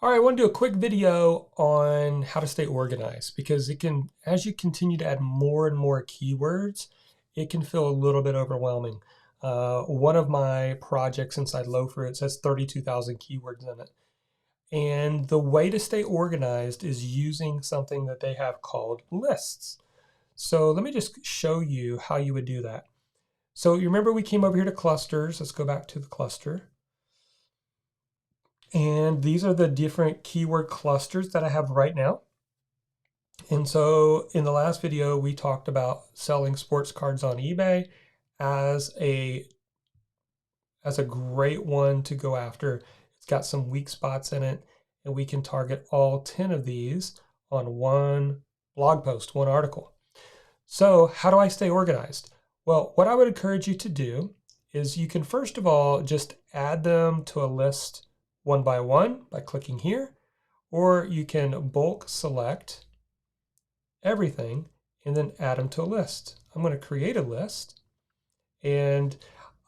All right, I want to do a quick video on how to stay organized because it can, as you continue to add more and more keywords, it can feel a little bit overwhelming. One of my projects inside LowFruits has 32,000 keywords in it. And the way to stay organized is using something that they have called lists. So let me just show you how you would do that. So you remember we came over here to clusters. Let's go back to the cluster. And these are the different keyword clusters that I have right now. And so in the last video, we talked about selling sports cards on eBay as a great one to go after. It's got some weak spots in it, and we can target all 10 of these on one blog post, one article. So how do I stay organized? Well, what I would encourage you to do is you can first of all just add them to a list one by clicking here, or you can bulk select everything and then add them to a list. I'm going to create a list, and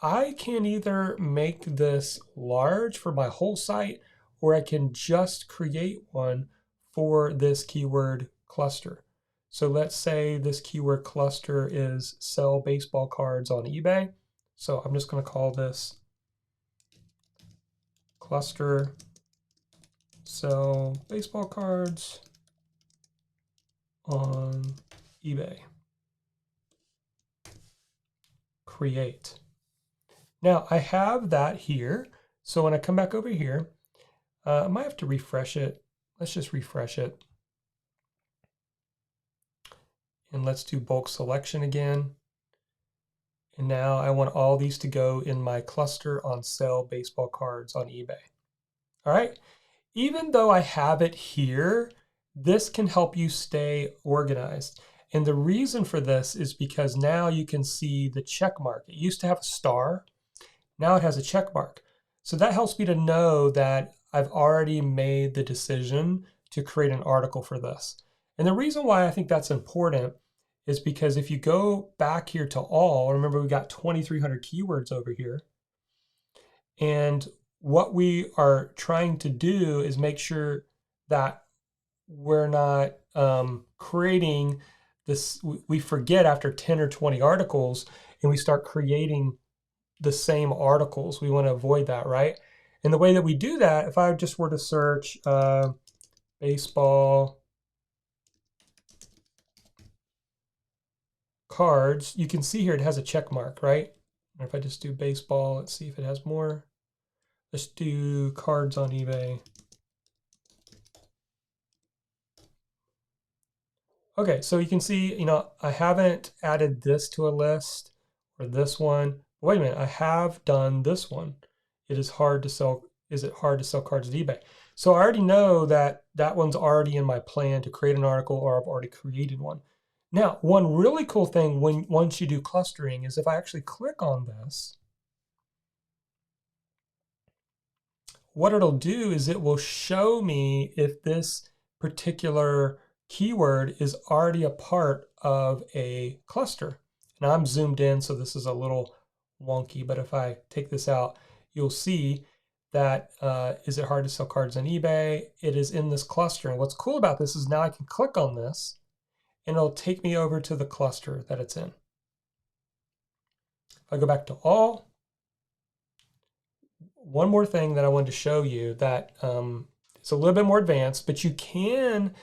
I can either make this large for my whole site, or I can just create one for this keyword cluster. So let's say this keyword cluster is sell baseball cards on eBay. So I'm just going to call this cluster sell baseball cards on eBay. Create. Now I have that here. So when I come back over here, I might have to refresh it. Let's just refresh it. And let's do bulk selection again. And now I want all these to go in my cluster on sell baseball cards on eBay. All right. Even though I have it here, this can help you stay organized. And the reason for this is because now you can see the check mark. It used to have a star. Now it has a check mark. So that helps me to know that I've already made the decision to create an article for this. And the reason why I think that's important is because if you go back here to all, remember we got 2,300 keywords over here. And what we are trying to do is make sure that we're not creating this, we forget after 10 or 20 articles and we start creating the same articles. We want to avoid that, right? And the way that we do that, if I just were to search baseball cards, you can see here it has a check mark, right? And if I just do baseball, let's see if it has more. Let's do cards on eBay. Okay, so you can see, I haven't added this to a list or this one. Wait a minute, I have done this one. It is hard to sell. Is it hard to sell cards at eBay? So I already know that that one's already in my plan to create an article, or I've already created one. Now, one really cool thing once you do clustering is if I actually click on this, what it'll do is it will show me if this particular keyword is already a part of a cluster. Now I'm zoomed in, so this is a little wonky, but if I take this out, you'll see that is it hard to sell cards on eBay? It is in this cluster. And what's cool about this is now I can click on this and it'll take me over to the cluster that it's in. If I go back to all, one more thing that I wanted to show you that it's a little bit more advanced, but you can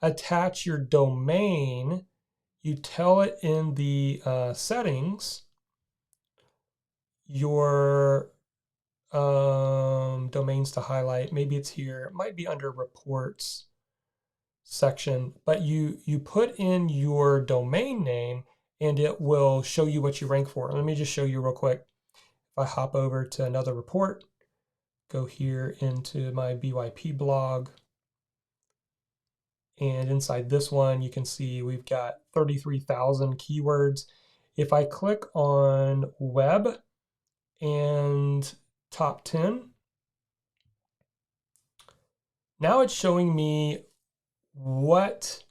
attach your domain. You tell it in the settings, your domains to highlight. Maybe it's here. It might be under reports section, but you put in your domain name and it will show you what you rank for. Let me just show you real quick. If I hop over to another report, go here into my BYP blog, and inside this one, you can see we've got 33,000 keywords. If I click on web and top 10, now it's showing me what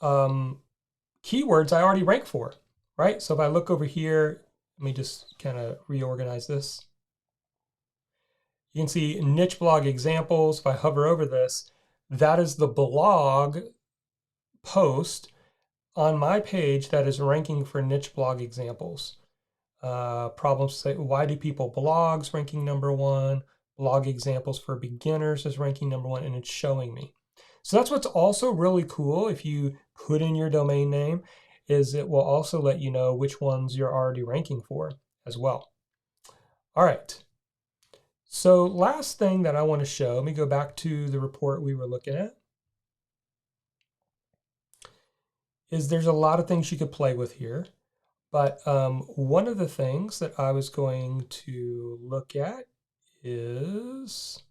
keywords I already rank for, right? So if I look over here, let me just kind of reorganize this. You can see niche blog examples. If I hover over this, that is the blog post on my page that is ranking for niche blog examples. Problems say, why do people blogs ranking #1? Blog examples for beginners is ranking #1, and it's showing me. So that's what's also really cool if you put in your domain name, is it will also let you know which ones you're already ranking for as well. All right. So last thing that I want to show, let me go back to the report we were looking at, is there's a lot of things you could play with here. But one of the things that I was going to look at is,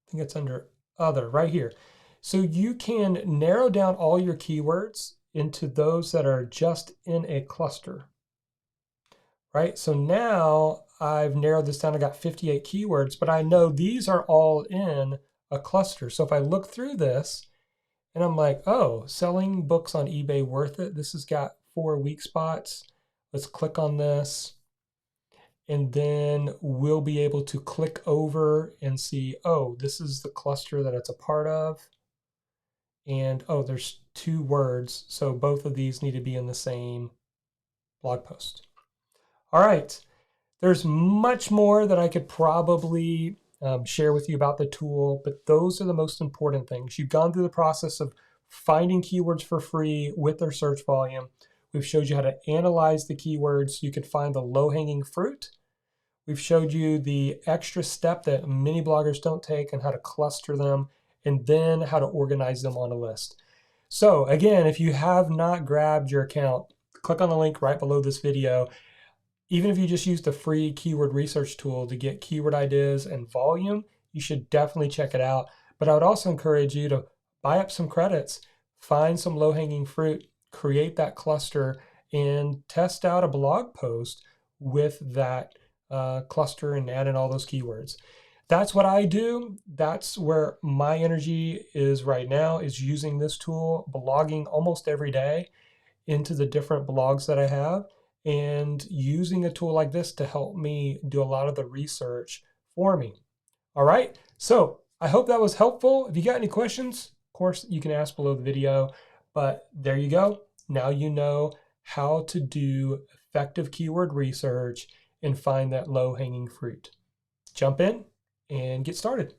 I think it's under other right here. So you can narrow down all your keywords into those that are just in a cluster, right? So now I've narrowed this down. I got 58 keywords, but I know these are all in a cluster. So if I look through this and I'm like, oh, selling books on eBay worth it. This has got 4 weak spots. Let's click on this. And then we'll be able to click over and see, oh, this is the cluster that it's a part of. And oh, there's 2 words. So both of these need to be in the same blog post. All right. There's much more that I could probably share with you about the tool, but those are the most important things. You've gone through the process of finding keywords for free with their search volume. We've showed you how to analyze the keywords so you could find the low-hanging fruit. We've showed you the extra step that many bloggers don't take and how to cluster them, and then how to organize them on a list. So again, if you have not grabbed your account, click on the link right below this video. Even if you just use the free keyword research tool to get keyword ideas and volume, you should definitely check it out. But I would also encourage you to buy up some credits, find some low-hanging fruit, create that cluster, and test out a blog post with that cluster and add in all those keywords. That's what I do. That's where my energy is right now, is using this tool, blogging almost every day into the different blogs that I have, and using a tool like this to help me do a lot of the research for me. All right, so I hope that was helpful. If you got any questions, of course, you can ask below the video, but there you go. Now you know how to do effective keyword research and find that low-hanging fruit. Jump in and get started.